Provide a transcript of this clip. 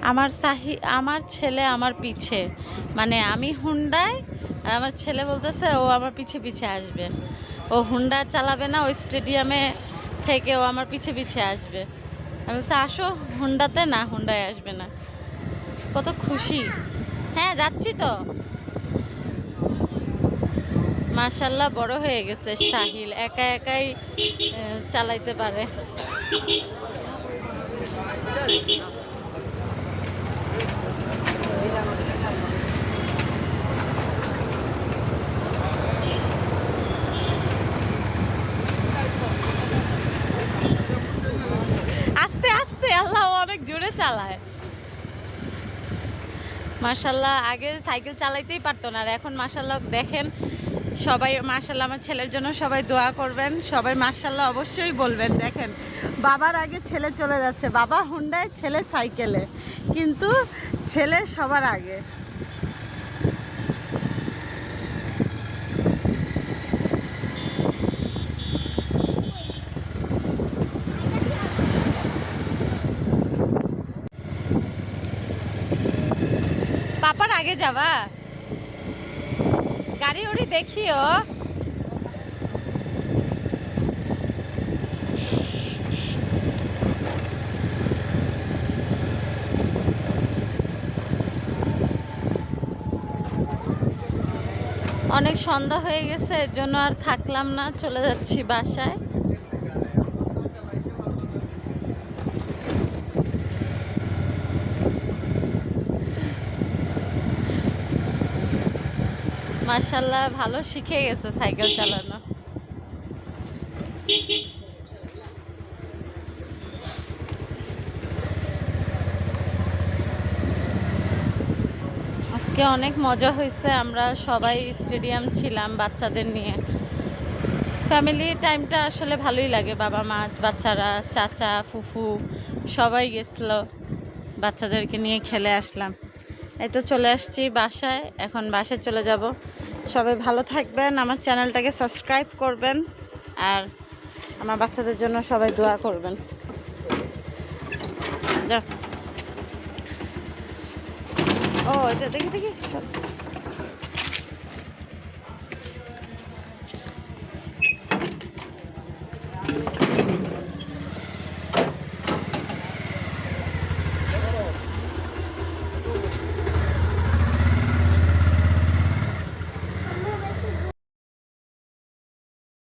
আমার ছেলে আমার পিছে, মানে আমি হুন্ডায় আর আমার ছেলে বলতেছে ও আমার পিছে পিছে আসবে। ও হুন্ডা চালাবে না, ওই স্টেডিয়ামে থেকে ও আমার পিছে পিছে আসবে। আমি বলছি আসো হুন্ডাতে, না হুন্ডায় আসবে না। কত খুশি। হ্যাঁ যাচ্ছি তো। মাশাল্লাহ বড় হয়ে গেছে সাহিল, একা একাই চালাইতে পারে। আস্তে আস্তে, আল্লাহ অনেক জোরে চালায়। মাশাল্লাহ আগে সাইকেল চালাইতেই পারতো না, আর এখন মাশাল্লাহ দেখেন সবাই মাশাল্লাহ। আমার ছেলের জন্য সবাই দোয়া করবেন, সবাই মাশাল্লাহ অবশ্যই বলবেন। দেখেন বাবার আগে ছেলে চলে যাচ্ছে, বাবা হুন্ডায় ছেলে সাইকেলে, কিন্তু ছেলে সবার আগে। পাপার আগে যাবা, গাড়ি ওড়ি দেখিও। অনেক সন্ধ্যা হয়ে গেছে, এর জন্য আর থাকলাম না, চলে যাচ্ছি বাসায়। মাশাল্লাহ ভালো শিখে গেছে সাইকেল চালানো। আজকে অনেক মজা হয়েছে, আমরা সবাই স্টেডিয়াম ছিলাম বাচ্চাদের নিয়ে। ফ্যামিলি টাইমটা আসলে ভালোই লাগে, বাবা মা বাচ্চারা চাচা ফুফু সবাই গেছিলো, বাচ্চাদেরকে নিয়ে খেলে আসলাম। এই তো চলে আসছি বাসায়, এখন বাসায় চলে যাব। সবাই ভালো থাকবেন, আমার চ্যানেলটাকে সাবস্ক্রাইব করবেন, আর আমার বাচ্চাদের জন্য সবাই দোয়া করবেন। ও এটা দেখি দেখি।